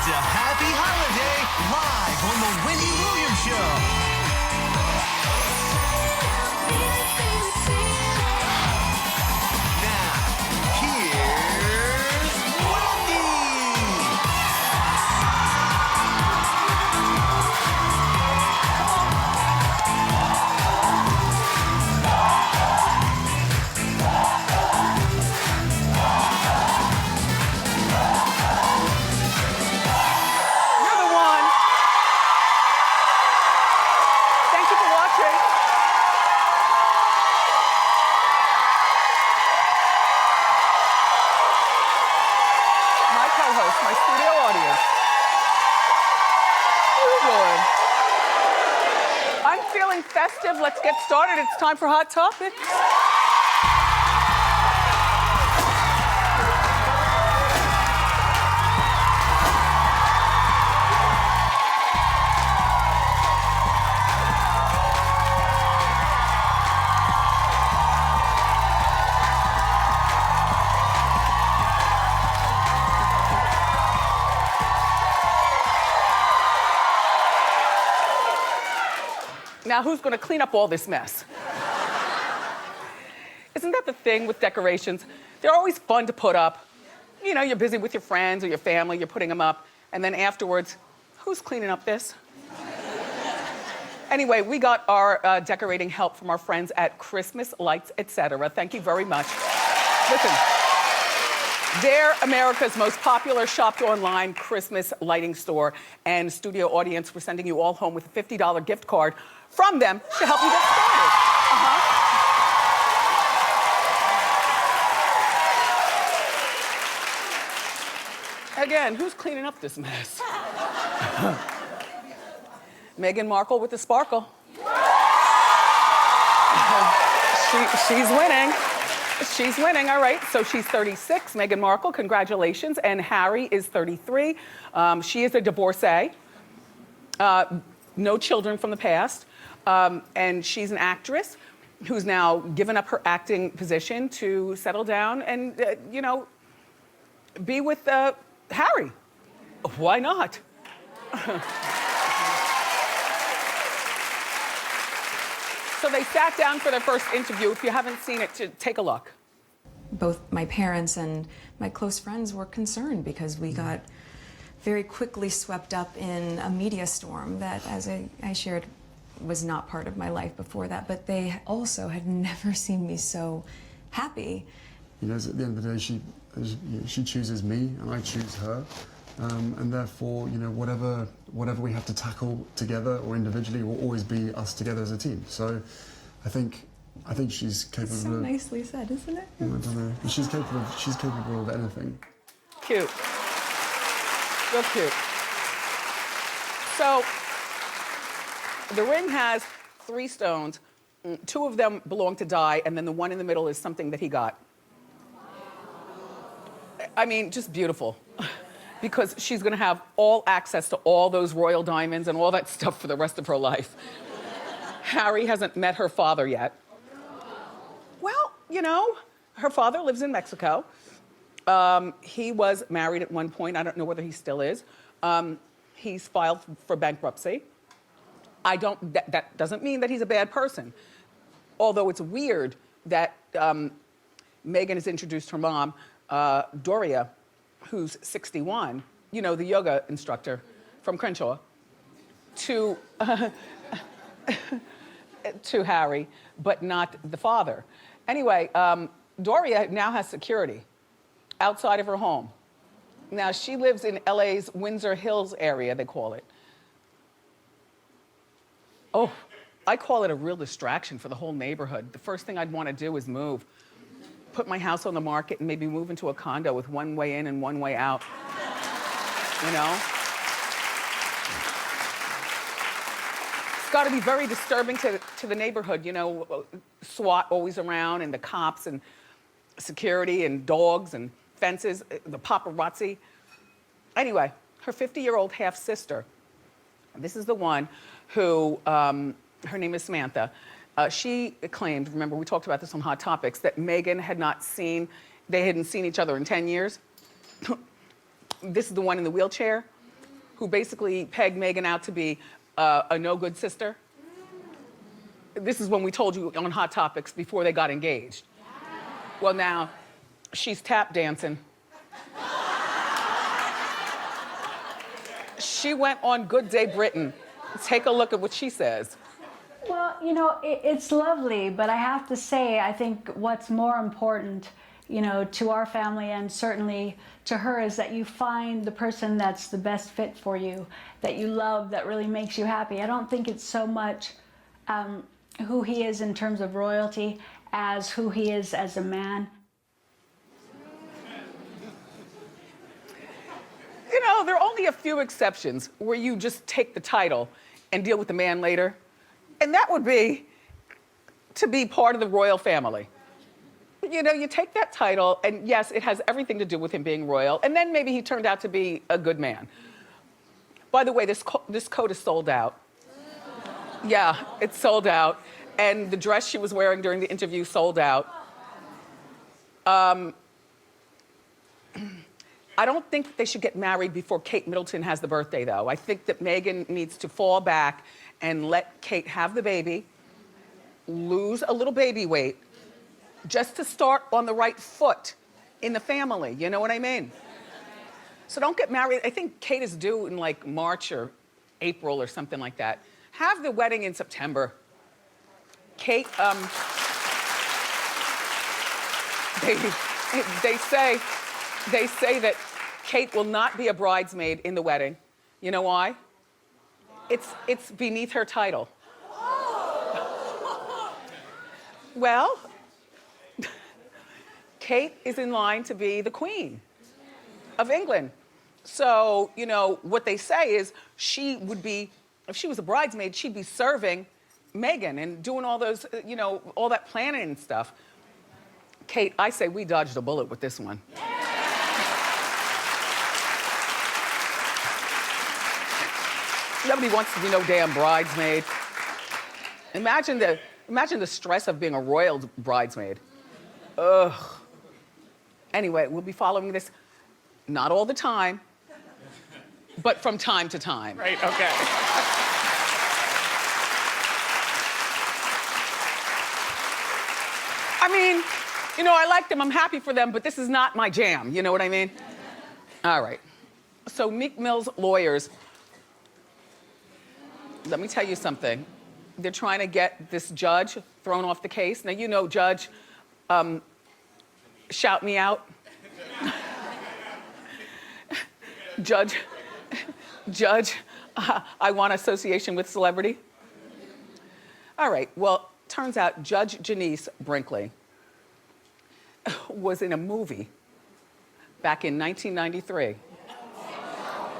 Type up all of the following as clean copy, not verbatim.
It's a happy holiday live on the Wendy Williams Show. Festive. Let's get started. It's time for Hot Topics. Now, who's gonna clean up all this mess? Isn't that the thing with decorations? They're always fun to put up. You know, you're busy with your friends or your family, you're putting them up, and then afterwards, who's cleaning up this? Anyway, we got our decorating help from our friends at Christmas Lights, Etc. Thank you very much. Listen, they're America's most popular shopped online Christmas lighting store, and studio audience, we're sending you all home with a $50 gift card from them to help you get started. Again, who's cleaning up this mess? Meghan Markle with the sparkle. She's winning. She's winning, all right. So she's 36, Meghan Markle, congratulations. And Harry is 33. She is a divorcee. No children from the past. And she's an actress who's now given up her acting position to settle down and, you know, be with Harry. Why not? So they sat down for their first interview. If you haven't seen it, take a look. Both my parents and my close friends were concerned because we got very quickly swept up in a media storm that, as I shared, was not part of my life before that, but they also had never seen me so happy. You know, at the end of the day, she chooses me and I choose her, and therefore, you know, whatever we have to tackle together or individually will always be us together as a team. So, I think she's capable. So nicely said, isn't it? I don't know. She's capable of anything. Cute. Real cute. So, the ring has 3 stones. 2 of them belong to Di, and then the one in the middle is something that he got. I mean, just beautiful. Because she's gonna have all access to all those royal diamonds and all that stuff for the rest of her life. Harry hasn't met her father yet. Well, you know, her father lives in Mexico. He was married at one point. I don't know whether he still is. He's filed for bankruptcy. That doesn't mean that he's a bad person. Although it's weird that Meghan has introduced her mom, Doria, who's 61, you know, the yoga instructor from Crenshaw, to Harry, but not the father. Anyway, Doria now has security outside of her home. Now, she lives in LA's Windsor Hills area, they call it. Oh, I call it a real distraction for the whole neighborhood. The first thing I'd want to do is move. Put my house on the market and maybe move into a condo with one way in and one way out. You know? It's got to be very disturbing to the neighborhood, you know, SWAT always around and the cops and security and dogs and fences, the paparazzi. Anyway, her 50-year-old half-sister, this is the one who, her name is Samantha. She claimed, remember we talked about this on Hot Topics, that Meghan they hadn't seen each other in 10 years. This is the one in the wheelchair. who basically pegged Meghan out to be a no-good sister. This is when we told you on Hot Topics before they got engaged. Well, now she's tap dancing. She went on Good Day Britain. Take a look at what she says. Well, you know, it's lovely, but I have to say, I think what's more important, you know, to our family and certainly to her is that you find the person that's the best fit for you, that you love, that really makes you happy. I don't think it's so much who he is in terms of royalty as who he is as a man. You know, there are only a few exceptions where you just take the title and deal with the man later. And that would be to be part of the royal family. You know, you take that title, and yes, it has everything to do with him being royal, and then maybe he turned out to be a good man. By the way, this coat is sold out. Yeah, it's sold out. And the dress she was wearing during the interview sold out. I don't think they should get married before Kate Middleton has the birthday, though. I think that Meghan needs to fall back and let Kate have the baby, lose a little baby weight, just to start on the right foot in the family. You know what I mean? So don't get married. I think Kate is due in like March or April or something like that. Have the wedding in September. Kate, they say that Kate will not be a bridesmaid in the wedding. You know why? It's beneath her title. Well, Kate is in line to be the Queen of England. So, you know, what they say is she would be, if she was a bridesmaid, she'd be serving Meghan and doing all those, you know, all that planning and stuff. Kate, I say we dodged a bullet with this one. Nobody wants to be no damn bridesmaid. Imagine the stress of being a royal bridesmaid. Ugh. Anyway, we'll be following this, not all the time, but from time to time. Right, okay. I mean, you know, I like them, I'm happy for them, but this is not my jam, you know what I mean? All right. So Meek Mill's lawyers, let me tell you something. They're trying to get this judge thrown off the case. Now, you know, Judge, shout me out. Judge, I want association with celebrity. All right, well, turns out Judge Janice Brinkley was in a movie back in 1993.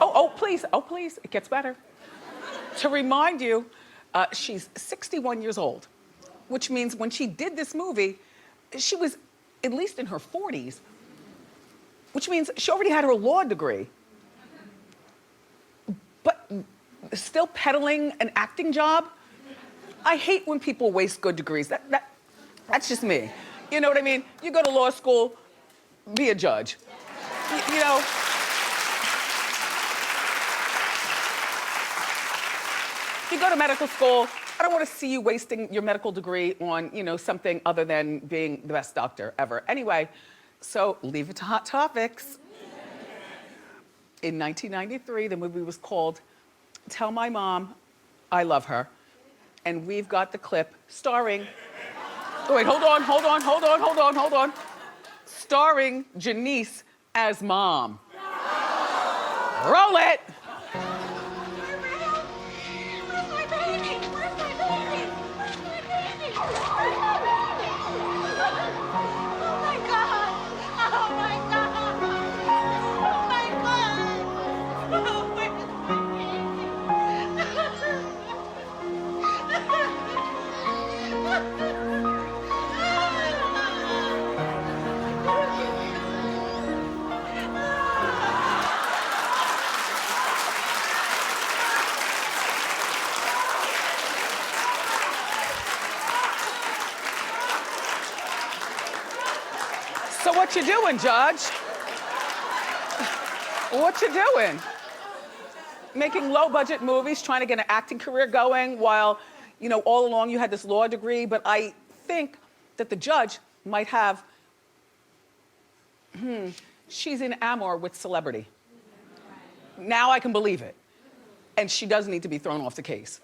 Oh, please, it gets better. To remind you, she's 61 years old, which means when she did this movie, she was at least in her 40s, which means she already had her law degree. But still peddling an acting job? I hate when people waste good degrees. That's just me. You know what I mean? You go to law school, be a judge. You know? You go to medical school, I don't want to see you wasting your medical degree on, you know, something other than being the best doctor ever. Anyway, so leave it to Hot Topics. In 1993, the movie was called Tell My Mom I Love Her. And we've got the clip starring, oh wait, hold on. Starring Janice as mom. Roll it. So what you doing, Judge? What you doing? making low-budget movies, trying to get an acting career going while, you know, all along you had this law degree. But I think that the judge might have, she's in amour with celebrity. Now I can believe it. And she does need to be thrown off the case.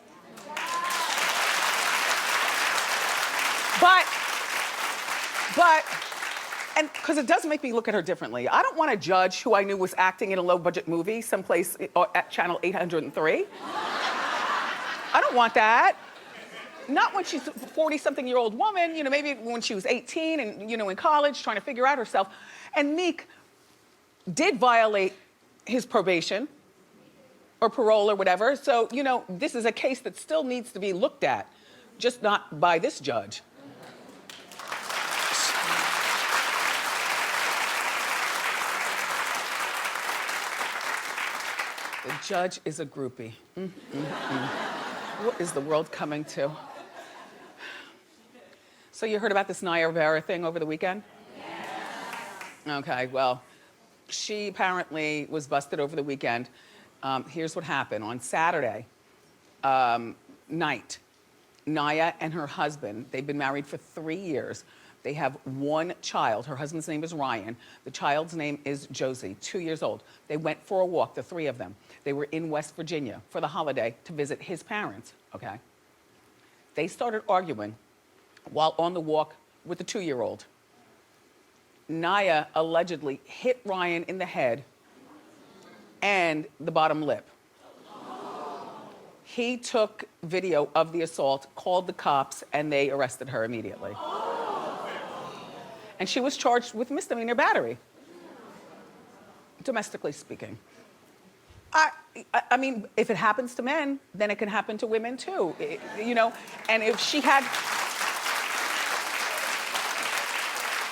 But, and because it does make me look at her differently. I don't want a judge who I knew was acting in a low-budget movie someplace at channel 803. I don't want that. Not when she's a 40-something-year-old woman, you know, maybe when she was 18 and, you know, in college trying to figure out herself. And Meek did violate his probation or parole or whatever. So, you know, this is a case that still needs to be looked at, just not by this judge. The judge is a groupie. What is the world coming to? So you heard about this Naya Rivera thing over the weekend? Yes. Okay, well, she apparently was busted over the weekend. Here's what happened. On Saturday night, Naya and her husband, they've been married for 3 years. They have one child. Her husband's name is Ryan. The child's name is Josie, 2 years old. They went for a walk, the three of them. They were in West Virginia for the holiday to visit his parents, okay? They started arguing while on the walk with the 2-year-old. Naya allegedly hit Ryan in the head and the bottom lip. He took video of the assault, called the cops, and they arrested her immediately. And she was charged with misdemeanor battery, domestically speaking. I mean, if it happens to men, then it can happen to women too, you know? And if she had,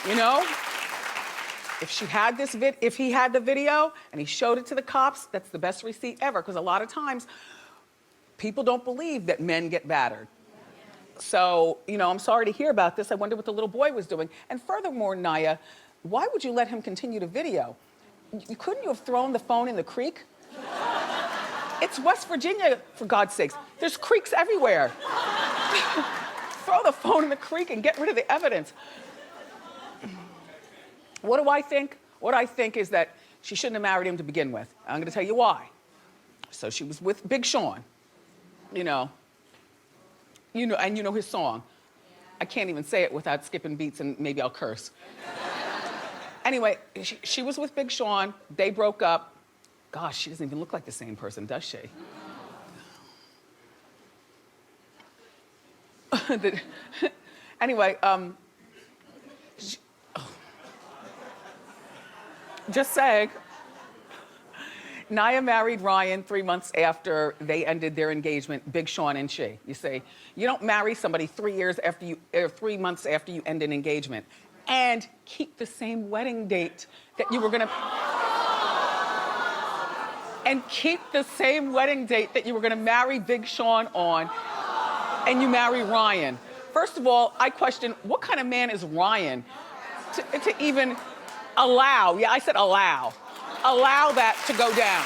you know, if he had the video and he showed it to the cops, that's the best receipt ever, because a lot of times people don't believe that men get battered. So, you know, I'm sorry to hear about this. I wonder what the little boy was doing. And furthermore, Naya, why would you let him continue to video? Couldn't you have thrown the phone in the creek? It's West Virginia, for God's sakes. There's creeks everywhere. Throw the phone in the creek and get rid of the evidence. What do I think? What I think is that she shouldn't have married him to begin with. I'm gonna tell you why. So she was with Big Sean, you know, and you know his song. I can't even say it without skipping beats and maybe I'll curse. Anyway, she was with Big Sean. They broke up. Gosh, she doesn't even look like the same person, does she? Anyway, just saying. Naya married Ryan 3 months after they ended their engagement, Big Sean and she. You see, you don't marry somebody 3 years after you, or 3 months after you end an engagement and keep the same wedding date that you were gonna, and keep the same wedding date that you were gonna marry Big Sean on, and you marry Ryan. First of all, I question, what kind of man is Ryan to even allow, yeah, I said allow that to go down.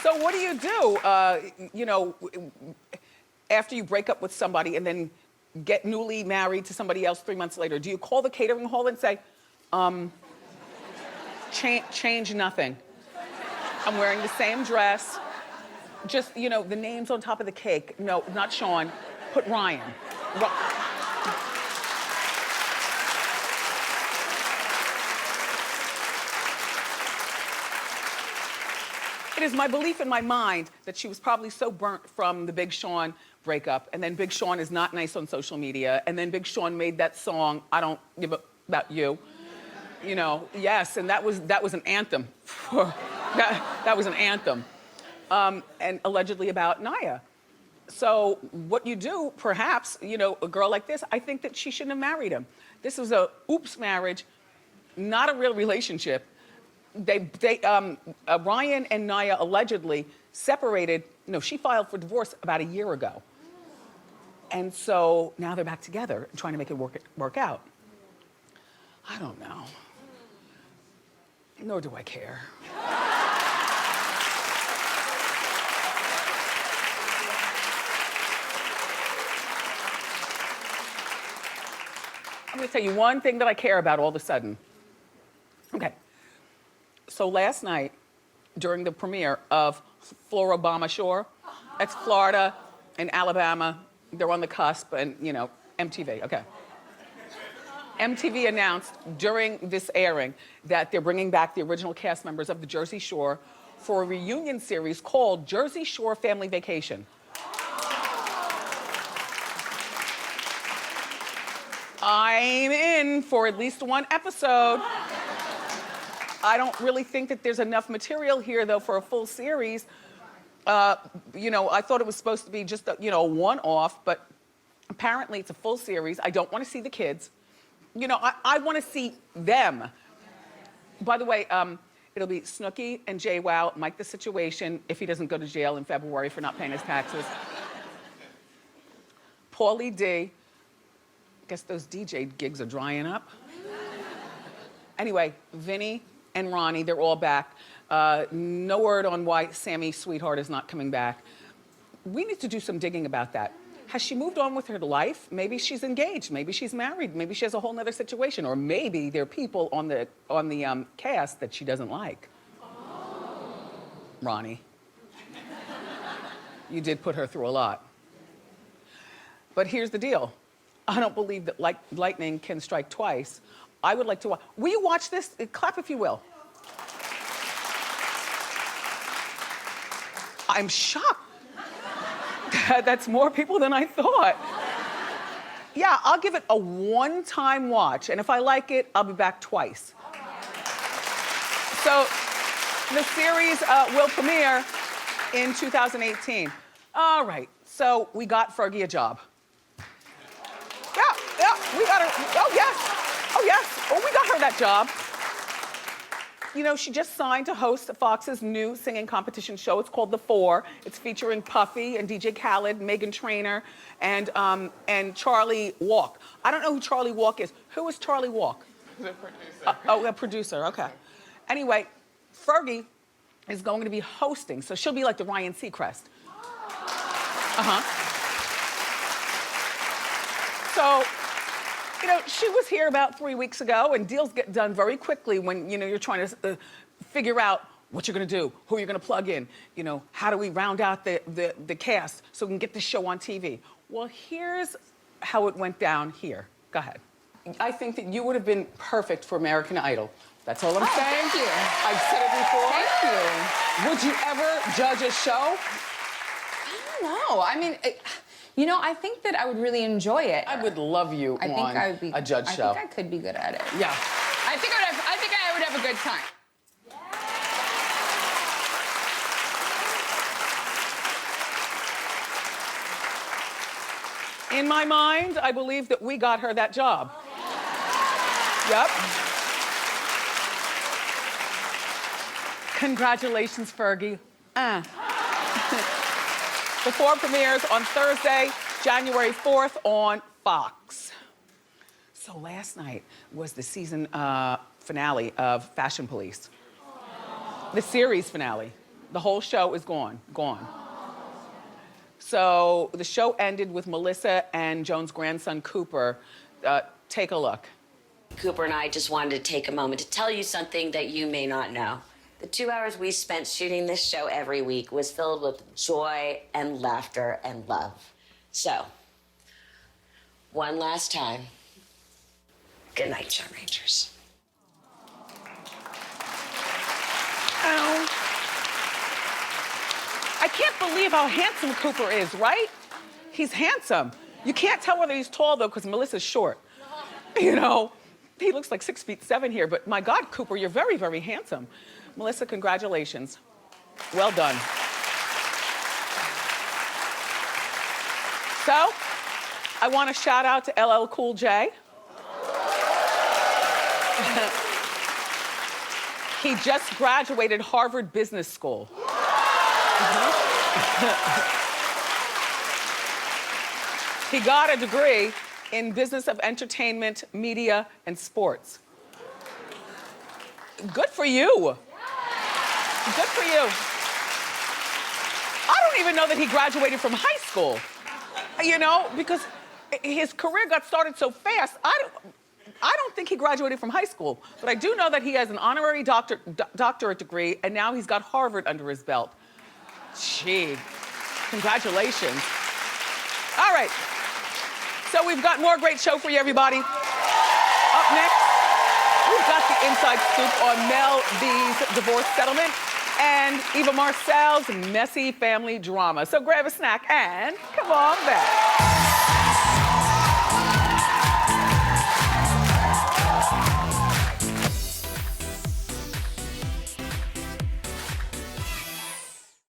So what do? You know, after you break up with somebody and then get newly married to somebody else 3 months later, do you call the catering hall and say, change nothing. I'm wearing the same dress. Just, you know, the name's on top of the cake. No, not Sean. Put Ryan. It is my belief in my mind that she was probably so burnt from the Big Sean breakup, and then Big Sean is not nice on social media, and then Big Sean made that song, I Don't Give a About You. You know, yes, and that was an anthem. that was an anthem. And allegedly about Naya. So what you do, perhaps, you know, a girl like this, I think that she shouldn't have married him. This was a oops marriage, not a real relationship. Ryan and Naya allegedly separated, no, she filed for divorce about a year ago. And so now they're back together and trying to make it work out. I don't know. Nor do I care. I'm gonna tell you one thing that I care about all of a sudden. Okay. So last night, during the premiere of Floribama Shore, that's Florida and Alabama, they're on the cusp, and you know, MTV, okay. MTV announced during this airing that they're bringing back the original cast members of the Jersey Shore for a reunion series called Jersey Shore Family Vacation. I'm in for at least one episode. I don't really think that there's enough material here, though, for a full series. You know, I thought it was supposed to be just a, you know, one-off, but apparently it's a full series. I don't want to see the kids. You know, I want to see them. By the way, it'll be Snooki and JWoww, Mike the Situation, if he doesn't go to jail in February for not paying his taxes. Paulie D. Guess those DJ gigs are drying up. Anyway, Vinny and Ronnie, they're all back. No word on why Sammy Sweetheart is not coming back. We need to do some digging about that. Has she moved on with her life? Maybe she's engaged. Maybe she's married. Maybe she has a whole nother situation. Or maybe there are people on the cast that she doesn't like. Ronnie, you did put her through a lot. But here's the deal. I don't believe that lightning can strike twice. I would like to watch. Will you watch this? Clap if you will. I'm shocked. That's more people than I thought. Yeah, I'll give it a one-time watch, and if I like it, I'll be back twice. So the series will premiere in 2018. All right, so we got Fergie a job. Yeah, we got her. Oh, yes. Oh, we got her that job. You know, she just signed to host Fox's new singing competition show. It's called The Four. It's featuring Puffy and DJ Khaled, Meghan Trainor, and Charlie Walk. I don't know who Charlie Walk is. Who is Charlie Walk? The producer. A producer, okay. Anyway, Fergie is going to be hosting, so she'll be like the Ryan Seacrest. So, you know, she was here about 3 weeks ago, and deals get done very quickly when, you know, you're trying to figure out what you're gonna do, who you're gonna plug in, you know, how do we round out the cast so we can get this show on TV. Well, here's how it went down here. Go ahead. I think that you would have been perfect for American Idol. That's all I'm saying. Thank you. I've said it before. Thank you. Would you ever judge a show? I don't know. I mean, you know, I think that I would really enjoy it. I would love you I think on I would be, a judge show. I think I could be good at it. Yeah. I think I would have a good time. In my mind, I believe that we got her that job. Yep. Congratulations, Fergie. The Four premieres on Thursday, January 4th on Fox. So last night was the season finale of Fashion Police. The series finale. The whole show is gone. So the show ended with Melissa and Joan's grandson, Cooper. Take a look. Cooper and I just wanted to take a moment to tell you something that you may not know. The 2 hours we spent shooting this show every week was filled with joy and laughter and love. So, one last time, good night, Show Rangers. Oh. I can't believe how handsome Cooper is, right? He's handsome. You can't tell whether he's tall, though, because Melissa's short. You know, he looks like 6'7" here, but my God, Cooper, you're very, very handsome. Melissa, congratulations. Well done. So, I want to shout out to LL Cool J. He just graduated Harvard Business School. He got a degree in Business of Entertainment, Media, and Sports. Good for you. Good for you. I don't even know that he graduated from high school, you know, because his career got started so fast. I don't think he graduated from high school, but I do know that he has an honorary doctorate degree, and now he's got Harvard under his belt. Gee, congratulations. All right, so we've got more great show for you, everybody. Up next, we've got the inside scoop on Mel B's divorce settlement and Eva Marcel's messy family drama. So grab a snack and come on back.